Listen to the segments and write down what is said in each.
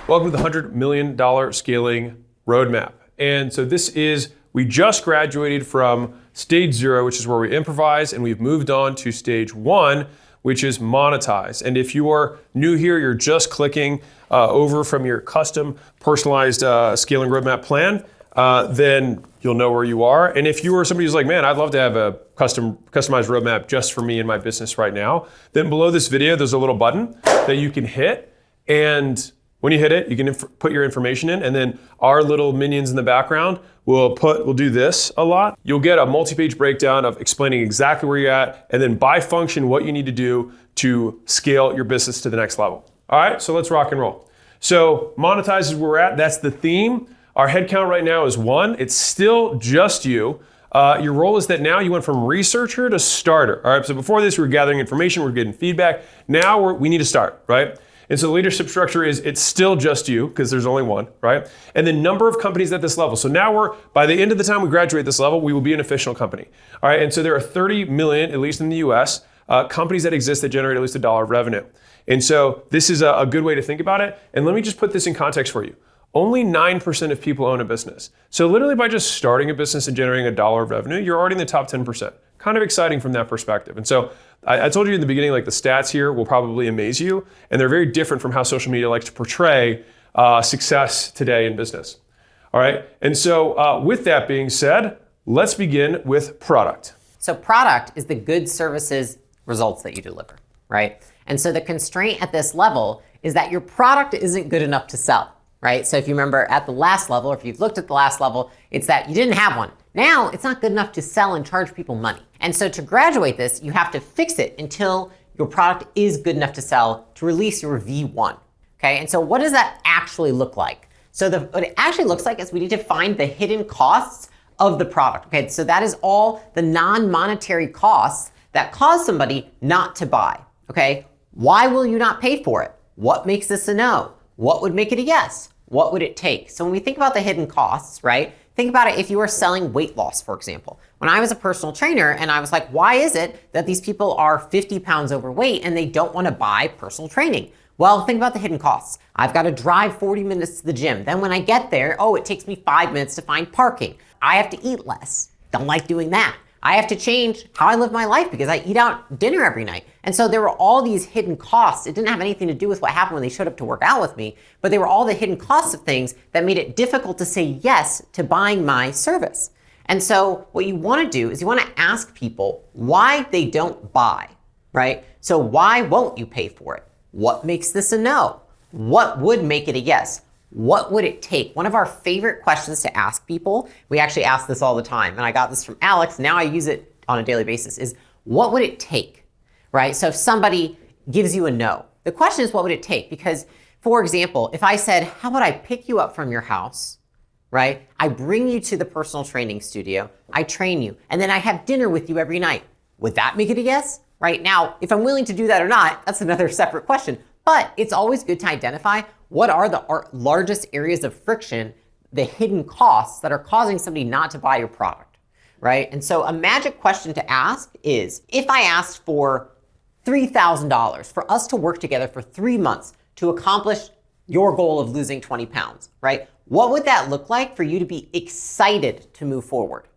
Welcome to the $100 million scaling roadmap. And so we just graduated from stage 0, which is where we improvise, and we've moved on to stage 1, which is monetize. And if you are new here, you're just clicking over from your custom personalized scaling roadmap plan, then you'll know where you are. And if you are somebody who's like, man, I'd love to have a customized roadmap just for me and my business right now, then below this video, there's a little button that you can hit. And when you hit it, you can put your information in, and then our little minions in the background will do this a lot. You'll get a multi-page breakdown of explaining exactly where you're at, and then by function, what you need to do to scale your business to the next level. All right, so let's rock and roll. So monetize is where we're at. That's the theme. Our headcount right now is 1. It's still just you. Your role is that now you went from researcher to starter. All right, so before this, we were gathering information, we were getting feedback. Now we need to start, right? And so the leadership structure it's still just you, because there's only 1, right? And the number of companies at this level. So now by the end of the time we graduate this level, we will be an official company. All right, and so there are 30 million, at least in the US, companies that exist that generate at least $1 of revenue. And so this is a good way to think about it. And let me just put this in context for you. Only 9% of people own a business. So literally by just starting a business and generating $1 of revenue, you're already in the top 10%. Kind of exciting from that perspective. And so I told you in the beginning, like the stats here will probably amaze you, and they're very different from how social media likes to portray success today in business. All right, and so with that being said, let's begin with product. So product is the goods, services, results that you deliver, right? And so the constraint at this level is that your product isn't good enough to sell, right? So if you remember at the last level, or if you've looked at the last level, it's that you didn't have one. Now it's not good enough to sell and charge people money. And so to graduate this, you have to fix it until your product is good enough to sell to release your V1. Okay, and so what does that actually look like? So what it actually looks like is we need to find the hidden costs of the product. Okay, so that is all the non-monetary costs that cause somebody not to buy. Okay, why will you not pay for it? What makes this a no? What would make it a yes? What would it take? So when we think about the hidden costs, right? Think about it if you are selling weight loss, for example. When I was a personal trainer and I was like, why is it that these people are 50 pounds overweight and they don't want to buy personal training? Well, think about the hidden costs. I've got to drive 40 minutes to the gym. Then when I get there, it takes me 5 minutes to find parking. I have to eat less. Don't like doing that. I have to change how I live my life because I eat out dinner every night. And so there were all these hidden costs. It didn't have anything to do with what happened when they showed up to work out with me, but they were all the hidden costs of things that made it difficult to say yes to buying my service. And so what you want to do is you want to ask people why they don't buy, right? So why won't you pay for it? What makes this a no? What would make it a yes? What would it take? One of our favorite questions to ask people, we actually ask this all the time, and I got this from Alex, now I use it on a daily basis, is what would it take, right? So if somebody gives you a no, the question is what would it take? Because, for example, if I said, how about I pick you up from your house, right? I bring you to the personal training studio, I train you, and then I have dinner with you every night. Would that make it a yes? Right now, if I'm willing to do that or not, that's another separate question. But it's always good to identify what are the largest areas of friction, the hidden costs that are causing somebody not to buy your product, right? And so a magic question to ask is, if I asked for $3,000 for us to work together for 3 months to accomplish your goal of losing 20 pounds, right? What would that look like for you to be excited to move forward?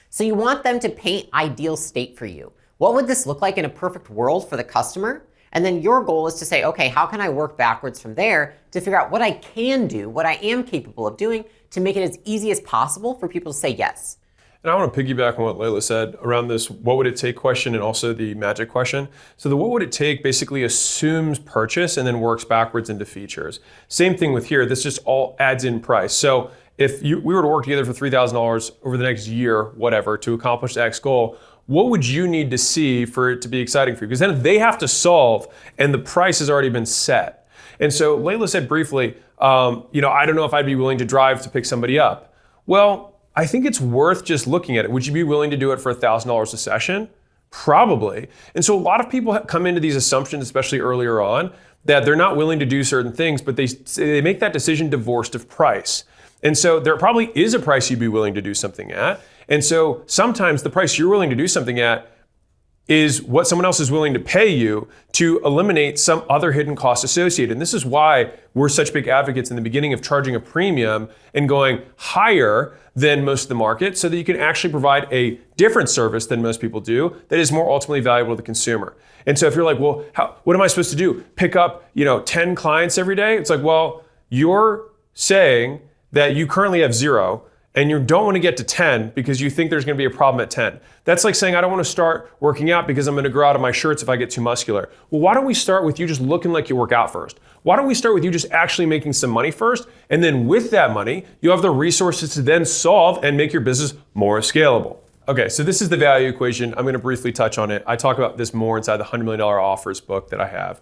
So you want them to paint ideal state for you. What would this look like in a perfect world for the customer? And then your goal is to say, okay, how can I work backwards from there to figure out what I can do, what I am capable of doing to make it as easy as possible for people to say yes. And I want to piggyback on what Layla said around this what would it take question and also the magic question. So the what would it take basically assumes purchase and then works backwards into features. Same thing with here, this just all adds in price. So if we were to work together for $3,000 over the next year, whatever, to accomplish the X goal, what would you need to see for it to be exciting for you? Because then they have to solve and the price has already been set. And so Layla said briefly, I don't know if I'd be willing to drive to pick somebody up. Well, I think it's worth just looking at it. Would you be willing to do it for $1,000 a session? Probably. And so a lot of people come into these assumptions, especially earlier on, that they're not willing to do certain things, but they make that decision divorced of price. And so there probably is a price you'd be willing to do something at. And so sometimes the price you're willing to do something at is what someone else is willing to pay you to eliminate some other hidden costs associated. And this is why we're such big advocates in the beginning of charging a premium and going higher than most of the market so that you can actually provide a different service than most people do that is more ultimately valuable to the consumer. And so if you're like, well, what am I supposed to do? Pick up, 10 clients every day? It's like, well, you're saying that you currently have 0 and you don't want to get to 10 because you think there's going to be a problem at 10. That's like saying, I don't want to start working out because I'm going to grow out of my shirts if I get too muscular. Well, why don't we start with you just looking like you work out first? Why don't we start with you just actually making some money first? And then with that money, you have the resources to then solve and make your business more scalable. Okay, so this is the value equation. I'm going to briefly touch on it. I talk about this more inside the $100 Million Offers book that I have.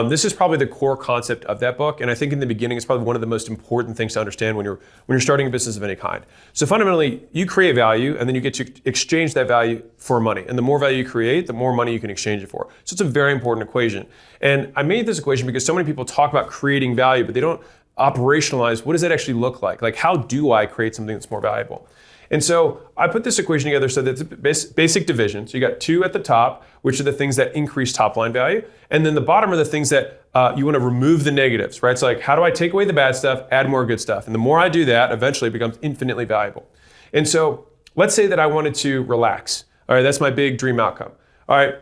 This is probably the core concept of that book, and I think in the beginning it's probably one of the most important things to understand when you're starting a business of any kind. So fundamentally, you create value, and then you get to exchange that value for money. And the more value you create, the more money you can exchange it for. So it's a very important equation. And I made this equation because so many people talk about creating value, but they don't operationalize what does that actually look like? Like, how do I create something that's more valuable? And so I put this equation together so that it's basic division. So you got 2 at the top, which are the things that increase top line value. And then the bottom are the things that you want to remove the negatives, right? So like, how do I take away the bad stuff, add more good stuff? And the more I do that, eventually it becomes infinitely valuable. And so let's say that I wanted to relax. All right, that's my big dream outcome. All right,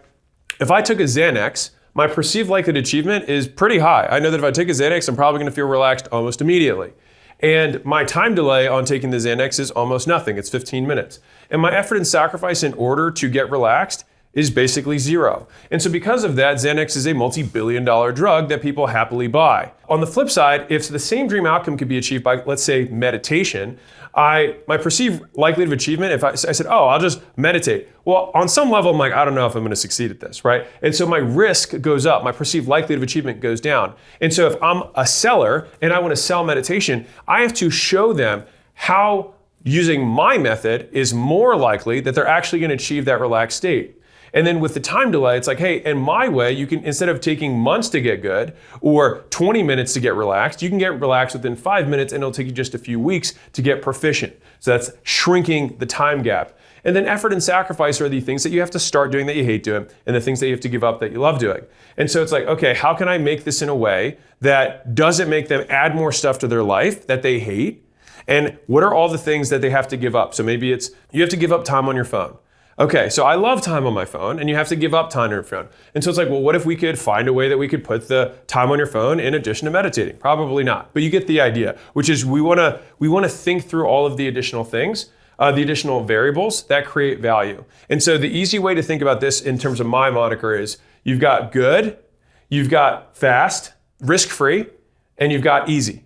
if I took a Xanax, my perceived likelihood achievement is pretty high. I know that if I take a Xanax, I'm probably going to feel relaxed almost immediately. And my time delay on taking the Xanax is almost nothing. It's 15 minutes. And my effort and sacrifice in order to get relaxed is basically 0. And so because of that, Xanax is a multi-billion-dollar drug that people happily buy. On the flip side, if the same dream outcome could be achieved by, let's say, meditation, my perceived likelihood of achievement, if I said, oh, I'll just meditate. Well, on some level, I'm like, I don't know if I'm going to succeed at this, right? And so my risk goes up, my perceived likelihood of achievement goes down. And so if I'm a seller and I want to sell meditation, I have to show them how using my method is more likely that they're actually going to achieve that relaxed state. And then with the time delay, it's like, hey, in my way, you can, instead of taking months to get good or 20 minutes to get relaxed, you can get relaxed within 5 minutes and it'll take you just a few weeks to get proficient. So that's shrinking the time gap. And then effort and sacrifice are the things that you have to start doing that you hate doing and the things that you have to give up that you love doing. And so it's like, okay, how can I make this in a way that doesn't make them add more stuff to their life that they hate? And what are all the things that they have to give up? So maybe it's, you have to give up time on your phone. Okay, so I love time on my phone and you have to give up time on your phone. And so it's like, well, what if we could find a way that we could put the time on your phone in addition to meditating? Probably not, but you get the idea, which is we wanna think through all of the additional things, the additional variables that create value. And so the easy way to think about this in terms of my moniker is you've got good, you've got fast, risk-free, and you've got easy.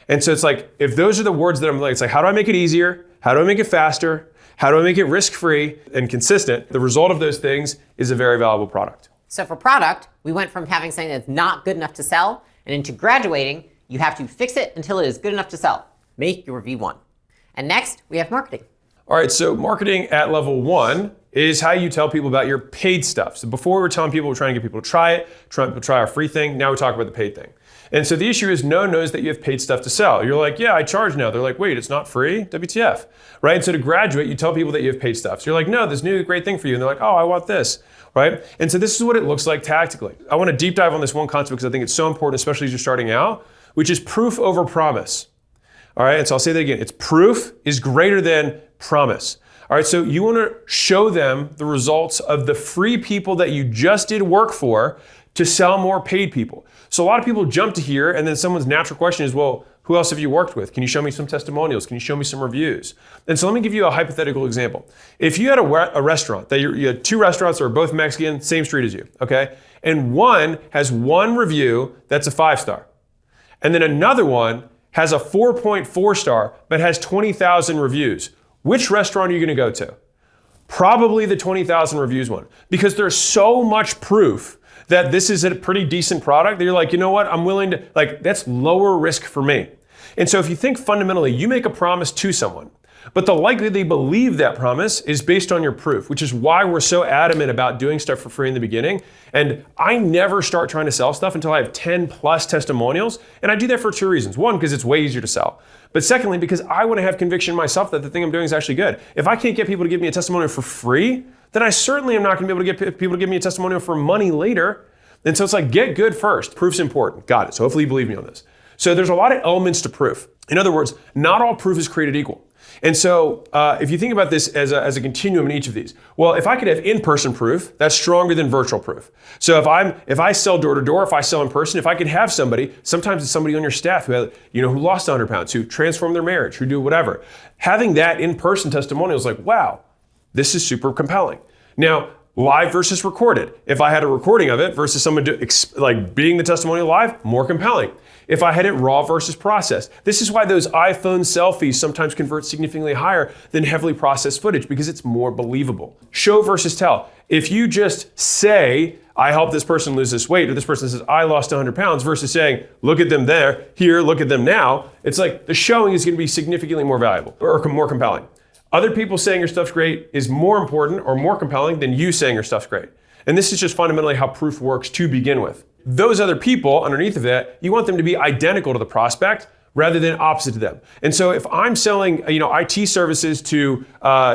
And so it's like, if those are the words that I'm like, it's like, how do I make it easier? How do I make it faster? How do I make it risk-free and consistent? The result of those things is a very valuable product. So for product, we went from having something that's not good enough to sell, and into graduating, you have to fix it until it is good enough to sell. Make your V1. And next, we have marketing. All right, so marketing at level 1 is how you tell people about your paid stuff. So before we were telling people, we're trying to get people to try it, trying to try our free thing. Now we talk about the paid thing. And so the issue is no one knows that you have paid stuff to sell. You're like, yeah, I charge now. They're like, wait, it's not free? WTF, right? And so to graduate, you tell people that you have paid stuff. So you're like, no, this new great thing for you. And they're like, oh, I want this, right? And so this is what it looks like tactically. I want to deep dive on this one concept because I think it's so important, especially as you're starting out, which is proof over promise. All right, and so I'll say that again. It's proof is greater than promise. All right, so you want to show them the results of the free people that you just did work for to sell more paid people. So a lot of people jump to here and then someone's natural question is, well, who else have you worked with? Can you show me some testimonials? Can you show me some reviews? And so let me give you a hypothetical example. If you had a restaurant, that you had 2 restaurants that are both Mexican, same street as you, okay? And one has 1 review that's a 5-star. And then another one has a 4.4 star, but has 20,000 reviews. Which restaurant are you gonna go to? Probably the 20,000 reviews one, because there's so much proof that this is a pretty decent product that you're like, you know what, I'm willing to, like, that's lower risk for me. And so if you think fundamentally, you make a promise to someone, but the likelihood they believe that promise is based on your proof, which is why we're so adamant about doing stuff for free in the beginning. And I never start trying to sell stuff until I have 10 plus testimonials. And I do that for 2 reasons. One, because it's way easier to sell. But secondly, because I want to have conviction in myself that the thing I'm doing is actually good. If I can't get people to give me a testimonial for free, then I certainly am not going to be able to get people to give me a testimonial for money later. And so it's like, get good first. Proof's important. Got it. So hopefully you believe me on this. So there's a lot of elements to proof. In other words, not all proof is created equal. And so if you think about this as a continuum in each of these, well, if I could have in-person proof, that's stronger than virtual proof. So if I sell door to door, if I sell in person, if I could have somebody, sometimes it's somebody on your staff who lost 100 pounds, who transformed their marriage, who do whatever. Having that in-person testimonial is like, wow, this is super compelling. Now, live versus recorded. If I had a recording of it versus someone being the testimonial live, more compelling. If I had it raw versus processed. This is why those iPhone selfies sometimes convert significantly higher than heavily processed footage, because it's more believable. Show versus tell. If you just say, I helped this person lose this weight, or this person says, I lost 100 pounds, versus saying, look at them there, here, look at them now, it's like the showing is going to be significantly more valuable or more compelling. Other people saying your stuff's great is more important or more compelling than you saying your stuff's great. And this is just fundamentally how proof works to begin with. Those other people underneath of that, you want them to be identical to the prospect rather than opposite to them. And so if I'm selling IT services to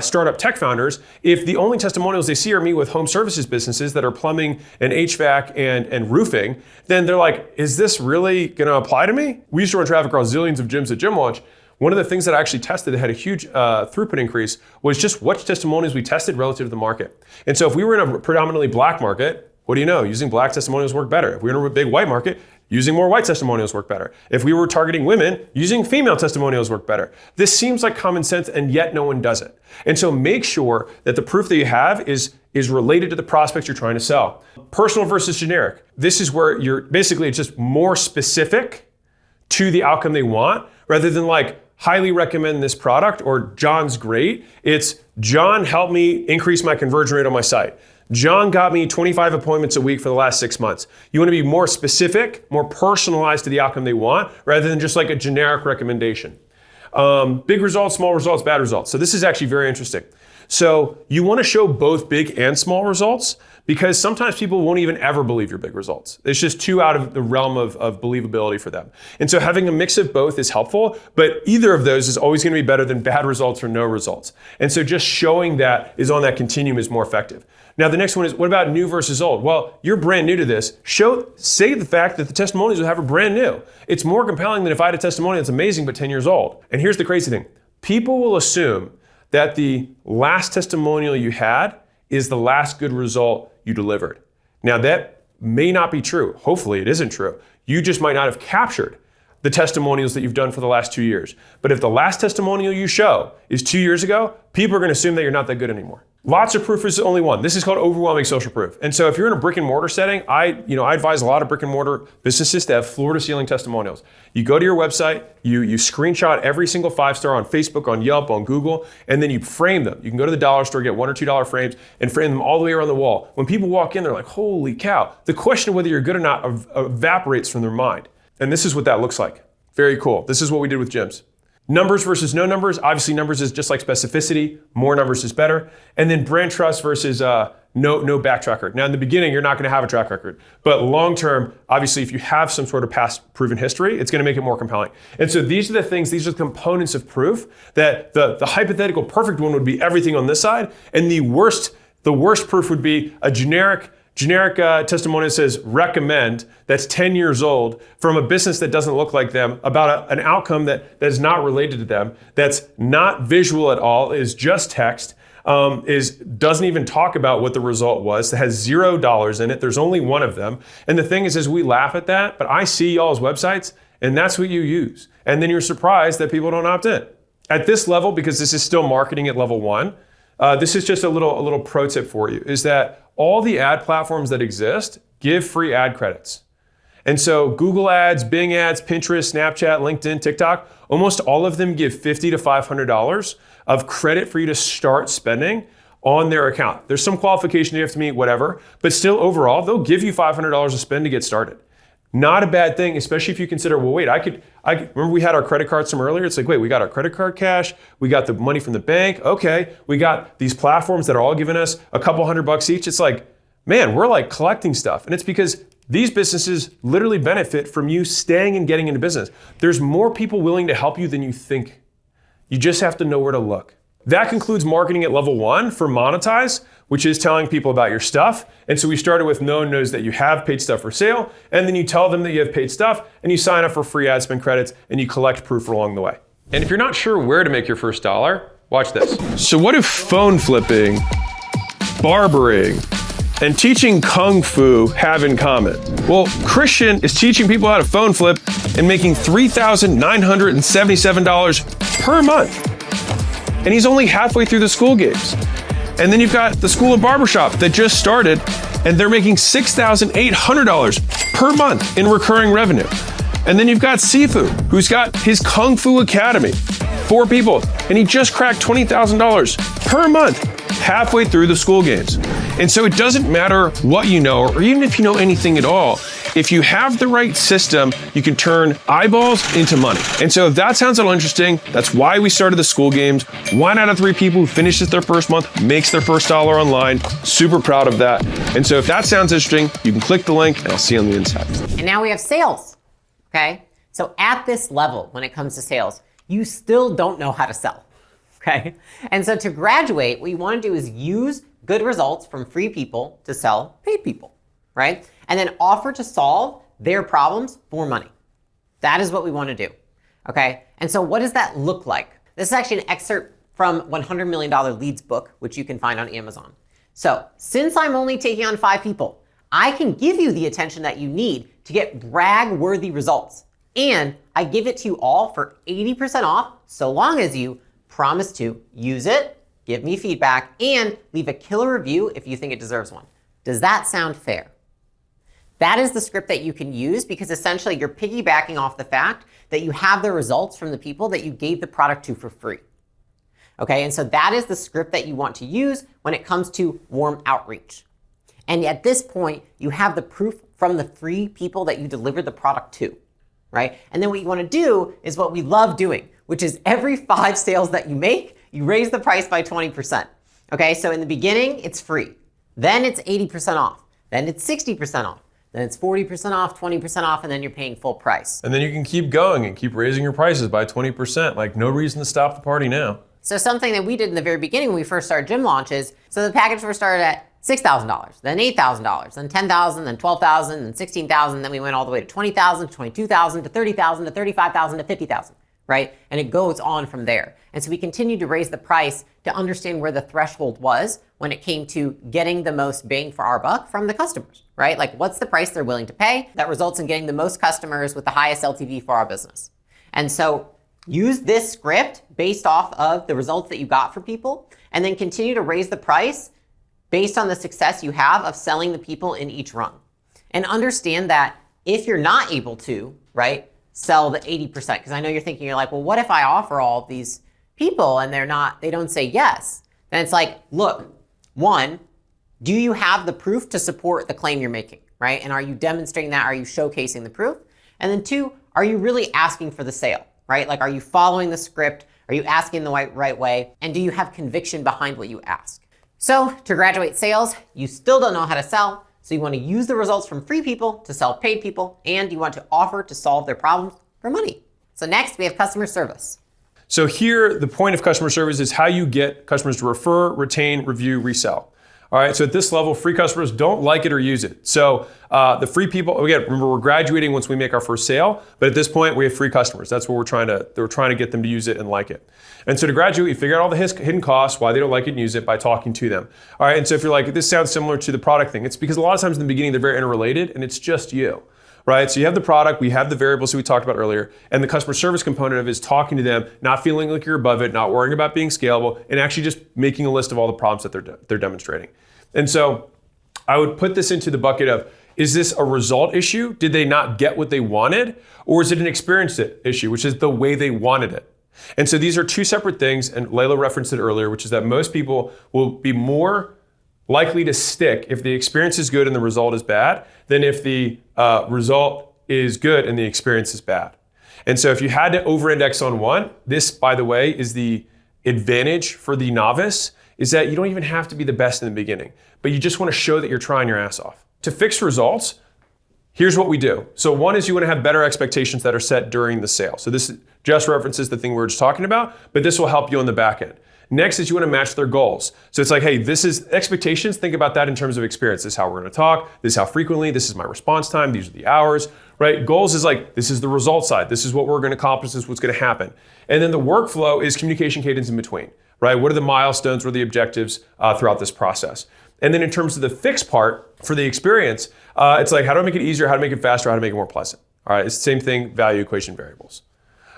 startup tech founders, if the only testimonials they see are me with home services businesses that are plumbing and HVAC and roofing, then they're like, is this really gonna apply to me? We used to run traffic across zillions of gyms at Gym Launch. One of the things that I actually tested that had a huge throughput increase was just what testimonials we tested relative to the market. And so if we were in a predominantly black market, what do you know? Using black testimonials work better. If we were in a big white market, using more white testimonials work better. If we were targeting women, using female testimonials work better. This seems like common sense, and yet no one does it. And so make sure that the proof that you have is related to the prospects you're trying to sell. Personal versus generic. This is where it's just more specific to the outcome they want, rather than like, highly recommend this product or John's great. It's John helped me increase my conversion rate on my site. John got me 25 appointments a week for the last 6 months. You want to be more specific, more personalized to the outcome they want, rather than just like a generic recommendation. Big results, small results, bad results. So this is actually very interesting. So you want to show both big and small results, because sometimes people won't even ever believe your big results. It's just too out of the realm of believability for them. And so having a mix of both is helpful, but either of those is always going to be better than bad results or no results. And so just showing that is on that continuum is more effective. Now, the next one is, what about new versus old? Well, you're brand new to this. Say the fact that the testimonials you have are brand new. It's more compelling than if I had a testimonial that's amazing but 10 years old. And here's the crazy thing. People will assume that the last testimonial you had is the last good result you delivered. Now, that may not be true. Hopefully it isn't true. You just might not have captured the testimonials that you've done for the last 2 years. But if the last testimonial you show is 2 years ago, people are going to assume that you're not that good anymore. Lots of proof is only one. This is called overwhelming social proof. And so if you're in a brick and mortar setting, I advise a lot of brick and mortar businesses to have floor to ceiling testimonials. You go to your website, you screenshot every single 5-star on Facebook, on Yelp, on Google, and then you frame them. You can go to the dollar store, get $1 or $2 frames, and frame them all the way around the wall. When people walk in, they're like, holy cow. The question of whether you're good or not evaporates from their mind. And this is what that looks like. Very cool. This is what we did with gyms. Numbers versus no numbers. Obviously, numbers is just like specificity. More numbers is better. And then brand trust versus no back track record. Now, in the beginning, you're not going to have a track record. But long term, obviously, if you have some sort of past proven history, it's going to make it more compelling. And so these are the things, these are the components of proof that the hypothetical perfect one would be everything on this side. And the worst proof would be a generic testimonial that says recommend, that's 10 years old, from a business that doesn't look like them, about an outcome that is not related to them, that's not visual at all, is just text, doesn't even talk about what the result was, that has $0 in it. There's only one of them. And the thing is we laugh at that, but I see y'all's websites and that's what you use. And then you're surprised that people don't opt in. At this level, because this is still marketing at level 1, this is just a little pro tip for you, is that all the ad platforms that exist give free ad credits. And so Google ads, Bing ads, Pinterest, Snapchat, LinkedIn, TikTok, almost all of them give $50 to $500 of credit for you to start spending on their account. There's some qualification you have to meet, whatever, but still overall, they'll give you $500 to spend to get started. Not a bad thing, especially if you consider, well, wait, I remember we had our credit cards from earlier. It's like, wait, we got our credit card cash, we got the money from the bank. Okay, we got these platforms that are all giving us a couple $100 each. It's like, man, we're like collecting stuff. And it's because these businesses literally benefit from you staying and getting into business. There's more people willing to help you than you think. You just have to know where to look. That concludes marketing at level 1 for Monetize. which is telling people about your stuff. And so we started with no one knows that you have paid stuff for sale, and then you tell them that you have paid stuff, and you sign up for free ad spend credits, and you collect proof along the way. And if you're not sure where to make your first dollar, watch this. So what if phone flipping, barbering, and teaching Kung Fu have in common? Well, Christian is teaching people how to phone flip and making $3,977 per month. And he's only halfway through the school games. And then you've got the School of Barbershop that just started, and they're making $6,800 per month in recurring revenue. And then you've got Sifu, who's got his Kung Fu Academy, 4 people, and he just cracked $20,000 per month halfway through the school games. And so it doesn't matter what you know, or even if you know anything at all, if you have the right system, you can turn eyeballs into money. And so if that sounds a little interesting, that's why we started the school games. 1 out of 3 people who finishes their first month makes their first dollar online. Super proud of that. And so if that sounds interesting, you can click the link and I'll see you on the inside. And now we have sales, okay? So at this level, when it comes to sales, you still don't know how to sell, okay? And so to graduate, what you want to do is use good results from free people to sell paid people, right? And then offer to solve their problems for money. That is what we want to do, okay? And so what does that look like? This is actually an excerpt from $100 Million Leads book, which you can find on Amazon. So since I'm only taking on 5 people, I can give you the attention that you need to get brag-worthy results. And I give it to you all for 80% off, so long as you promise to use it, give me feedback, and leave a killer review if you think it deserves one. Does that sound fair? That is the script that you can use, because essentially you're piggybacking off the fact that you have the results from the people that you gave the product to for free. Okay, and so that is the script that you want to use when it comes to warm outreach. And at this point, you have the proof from the free people that you delivered the product to, right? And then what you want to do is what we love doing, which is every 5 sales that you make, you raise the price by 20%. Okay, so in the beginning, it's free. Then it's 80% off. Then it's 60% off. Then it's 40% off, 20% off, and then you're paying full price. And then you can keep going and keep raising your prices by 20%. Like, no reason to stop the party now. So something that we did in the very beginning when we first started gym launches, so the package first started at $6,000, then $8,000, then $10,000, then $12,000, then $16,000, then we went all the way to $20,000, to $22,000, to $30,000, to $35,000, to $50,000, right? And it goes on from there. And so we continued to raise the price to understand where the threshold was when it came to getting the most bang for our buck from the customers, right? Like, what's the price they're willing to pay that results in getting the most customers with the highest LTV for our business? And so use this script based off of the results that you got for people, and then continue to raise the price based on the success you have of selling the people in each rung. And understand that if you're not able to, right, sell the 80%, because I know you're thinking, you're like, well, what if I offer all of these people and they don't say yes? Then it's like, look, 1, do you have the proof to support the claim you're making, right? And are you demonstrating that? Are you showcasing the proof? And then 2, are you really asking for the sale, right? Like, are you following the script? Are you asking the right way? And do you have conviction behind what you ask? So to graduate sales, you still don't know how to sell. So you want to use the results from free people to sell paid people, and you want to offer to solve their problems for money. So next we have customer service. So here, the point of customer service is how you get customers to refer, retain, review, resell. All right, so at this level, free customers don't like it or use it. So the free people, again, remember, we're graduating once we make our first sale, but at this point we have free customers. That's what we're trying to get them to use it and like it. And so to graduate, you figure out all the hidden costs, why they don't like it and use it by talking to them. All right, and so if you're like, this sounds similar to the product thing, it's because a lot of times in the beginning they're very interrelated and it's just you. Right? So you have the product, we have the variables that we talked about earlier, and the customer service component of it is talking to them, not feeling like you're above it, not worrying about being scalable, and actually just making a list of all the problems that they're demonstrating. And so I would put this into the bucket of, is this a result issue? Did they not get what they wanted? Or is it an experience issue, which is the way they wanted it? And so these are 2 separate things, and Layla referenced it earlier, which is that most people will be more likely to stick if the experience is good and the result is bad than if the result is good and the experience is bad. And so if you had to over-index on one, this, by the way, is the advantage for the novice, is that you don't even have to be the best in the beginning, but you just want to show that you're trying your ass off. To fix results, here's what we do. So 1 is you want to have better expectations that are set during the sale. So this just references the thing we were just talking about, but this will help you on the back end. Next is you want to match their goals. So it's like, hey, this is expectations. Think about that in terms of experience. This is how we're going to talk. This is how frequently. This is my response time. These are the hours, right? Goals is like, this is the result side. This is what we're going to accomplish. This is what's going to happen. And then the workflow is communication cadence in between, right? What are the milestones? What are the objectives throughout this process? And then in terms of the fixed part for the experience, it's like, how do I make it easier? How to make it faster? How to make it more pleasant? All right, it's the same thing, value equation variables.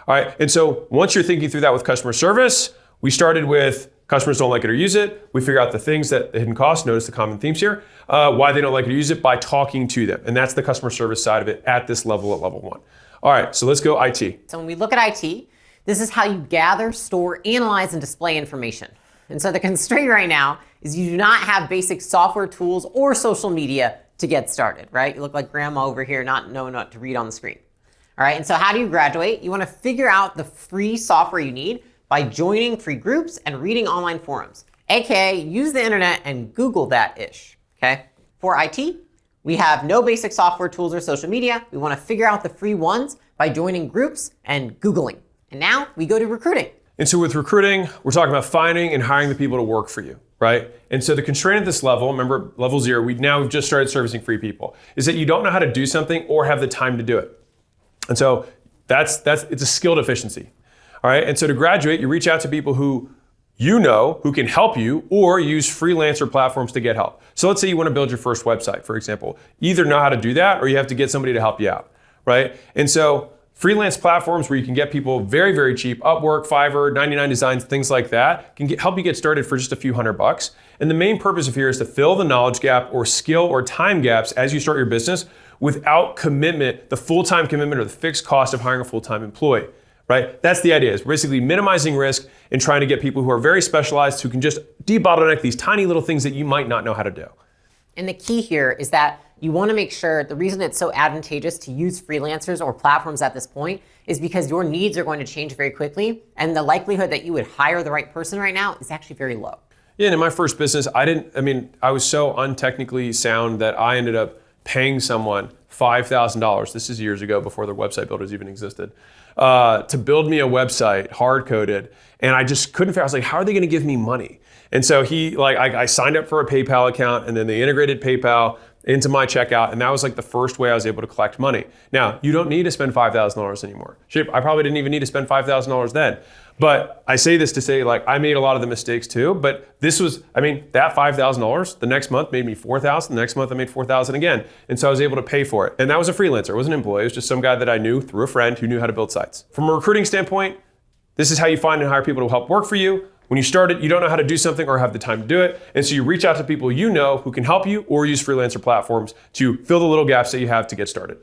All right, and so once you're thinking through that with customer service, we started with customers don't like it or use it. We figure out the things that the hidden costs, notice the common themes here, why they don't like it or use it by talking to them. And that's the customer service side of it at this level, at level 1. All right, so let's go IT. So when we look at IT, this is how you gather, store, analyze, and display information. And so the constraint right now is you do not have basic software tools or social media to get started, right? You look like grandma over here not knowing what to read on the screen. All right, and so how do you graduate? You want to figure out the free software you need by joining free groups and reading online forums, aka use the internet and Google that ish, okay? For IT, we have no basic software tools or social media. We want to figure out the free ones by joining groups and Googling. And now we go to recruiting. And so with recruiting, we're talking about finding and hiring the people to work for you, right? And so the constraint at this level, remember level 0, we've just started servicing free people, is that you don't know how to do something or have the time to do it. And so it's a skill deficiency, all right? And so to graduate, you reach out to people who you know who can help you or use freelancer platforms to get help. So let's say you want to build your first website, for example. You either know how to do that or you have to get somebody to help you out, right? And so freelance platforms where you can get people very, very cheap, Upwork, Fiverr, 99 Designs, things like that, can help you get started for just a few $100. And the main purpose of here is to fill the knowledge gap or skill or time gaps as you start your business without commitment, the full-time commitment or the fixed cost of hiring a full-time employee, right? That's the idea, is basically minimizing risk and trying to get people who are very specialized who can just debottleneck these tiny little things that you might not know how to do. And the key here is that you want to make sure, the reason it's so advantageous to use freelancers or platforms at this point is because your needs are going to change very quickly, and the likelihood that you would hire the right person right now is actually very low. Yeah, and in my first business, I was so untechnically sound that I ended up paying someone $5,000, this is years ago before the website builders even existed, to build me a website, hard-coded, and I just couldn't figure out, I was like, how are they gonna give me money? And so I signed up for a PayPal account, and then they integrated PayPal into my checkout, and that was like the first way I was able to collect money. Now, you don't need to spend $5,000 anymore. I probably didn't even need to spend $5,000 then. But I say this to say, like, I made a lot of the mistakes too, but this was, that $5,000, the next month made me $4,000, the next month I made $4,000 again. And so I was able to pay for it. And that was a freelancer, it wasn't an employee, it was just some guy that I knew through a friend who knew how to build sites. From a recruiting standpoint, this is how you find and hire people to help work for you. When you start it, you don't know how to do something or have the time to do it. And so you reach out to people you know who can help you or use freelancer platforms to fill the little gaps that you have to get started.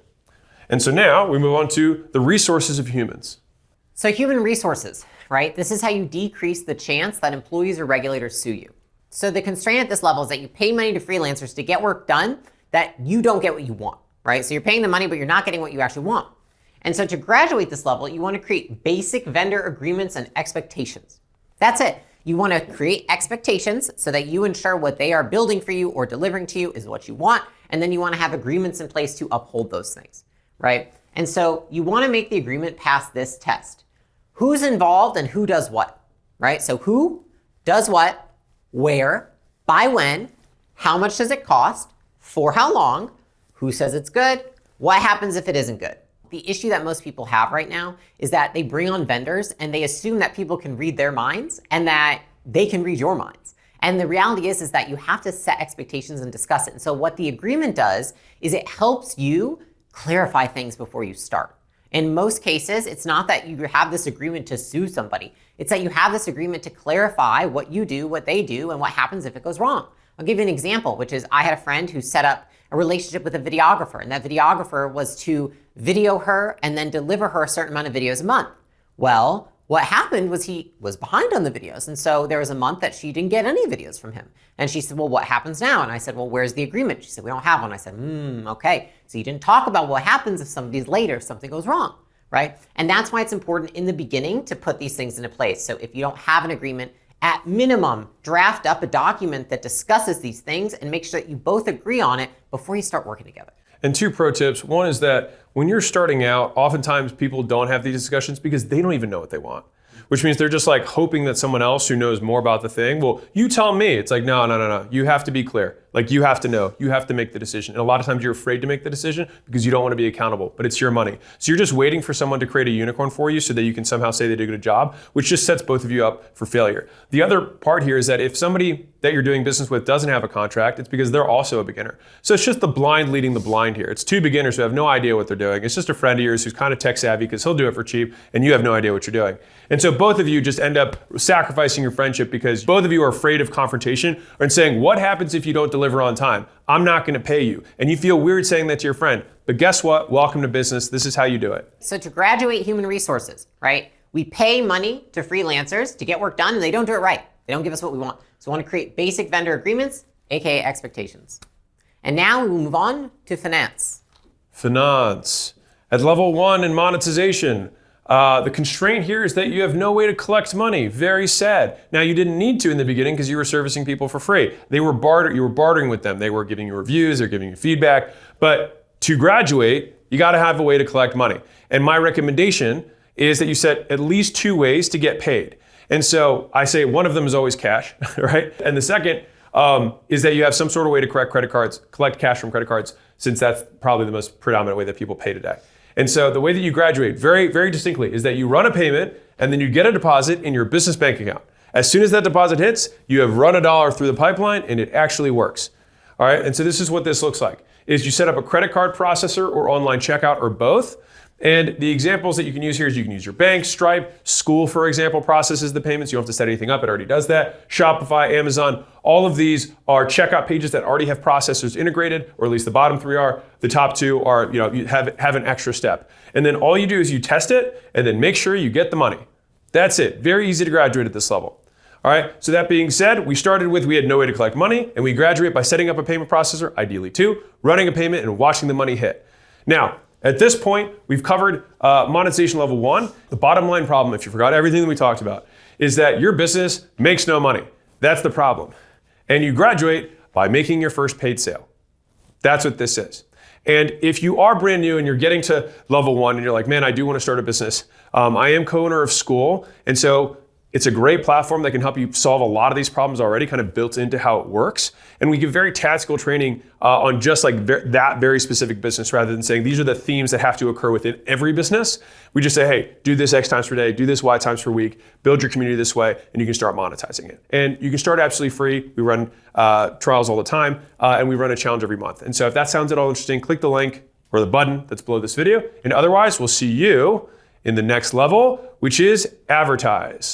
And so now we move on to the resources of humans. So human resources, right? This is how you decrease the chance that employees or regulators sue you. So the constraint at this level is that you pay money to freelancers to get work done that you don't get what you want, right? So you're paying the money, but you're not getting what you actually want. And so to graduate this level, you want to create basic vendor agreements and expectations. That's it. You want to create expectations so that you ensure what they are building for you or delivering to you is what you want. And then you want to have agreements in place to uphold those things, right? And so you want to make the agreement pass this test. Who's involved and who does what, right? So who does what, where, by when, how much does it cost, for how long, who says it's good, what happens if it isn't good. The issue that most people have right now is that they bring on vendors and they assume that people can read their minds and that they can read your minds. And the reality is that you have to set expectations and discuss it. And so what the agreement does is it helps you clarify things before you start. In most cases, it's not that you have this agreement to sue somebody. It's that you have this agreement to clarify what you do, what they do, and what happens if it goes wrong. I'll give you an example, which is I had a friend who set up a relationship with a videographer, and that videographer was to video her and then deliver her a certain amount of videos a month. Well, what happened was he was behind on the videos. And so there was a month that she didn't get any videos from him. And she said, well, what happens now? And I said, well, where's the agreement? She said, we don't have one. I said, okay. So you didn't talk about what happens if somebody's late or something goes wrong, right? And that's why it's important in the beginning to put these things into place. So if you don't have an agreement, at minimum, draft up a document that discusses these things and make sure that you both agree on it before you start working together. And 2 pro tips. One is that when you're starting out, oftentimes people don't have these discussions because they don't even know what they want. which means they're just like hoping that someone else who knows more about the thing, well, you tell me. It's like, no. You have to be clear. Like you have to know, you have to make the decision. And a lot of times you're afraid to make the decision because you don't want to be accountable, but it's your money. So you're just waiting for someone to create a unicorn for you so that you can somehow say they did a good job, which just sets both of you up for failure. The other part here is that if somebody that you're doing business with doesn't have a contract, it's because they're also a beginner. So it's just the blind leading the blind here. It's two beginners who have no idea what they're doing. It's just a friend of yours who's kind of tech savvy because he'll do it for cheap and you have no idea what you're doing. And so both of you just end up sacrificing your friendship because both of you are afraid of confrontation and saying, what happens if you don't deliver on time? I'm not going to pay you. And you feel weird saying that to your friend. But guess what? Welcome to business. This is how you do it. So to graduate human resources, right? We pay money to freelancers to get work done and they don't do it right. They don't give us what we want. So we want to create basic vendor agreements, aka expectations. And now we will move on to finance. Finance. At level 1 in monetization, the constraint here is that you have no way to collect money. Very sad. Now, you didn't need to in the beginning because you were servicing people for free. You were bartering with them. They were giving you reviews, they're giving you feedback. But to graduate, you got to have a way to collect money. And my recommendation is that you set at least 2 ways to get paid. And so I say one of them is always cash, right? And the second is that you have some sort of way to collect cash from credit cards, since that's probably the most predominant way that people pay today. And so the way that you graduate very, very distinctly is that you run a payment and then you get a deposit in your business bank account. As soon as that deposit hits, you have run $1 through the pipeline and it actually works. All right, and so this is what this looks like, is you set up a credit card processor or online checkout or both. And the examples that you can use here is you can use your bank, Stripe, School, for example, processes the payments. You don't have to set anything up, it already does that. Shopify, Amazon, all of these are checkout pages that already have processors integrated, or at least the bottom 3 are. The top 2 are, you have an extra step. And then all you do is you test it and then make sure you get the money. That's it. Very easy to graduate at this level. All right, so that being said, we had no way to collect money, and we graduate by setting up a payment processor, ideally 2, running a payment and watching the money hit. Now, at this point, we've covered monetization level 1. The bottom line problem, if you forgot everything that we talked about, is that your business makes no money. That's the problem. And you graduate by making your first paid sale. That's what this is. And if you are brand new and you're getting to level 1 and you're like, man, I do want to start a business. I am co-owner of School. And so it's a great platform that can help you solve a lot of these problems already, kind of built into how it works. And we give very tactical training on just like that very specific business, rather than saying these are the themes that have to occur within every business. We just say, hey, do this X times per day, do this Y times per week, build your community this way, and you can start monetizing it. And you can start absolutely free. We run trials all the time, and we run a challenge every month. And so if that sounds at all interesting, click the link or the button that's below this video. And otherwise, we'll see you in the next level, which is advertise.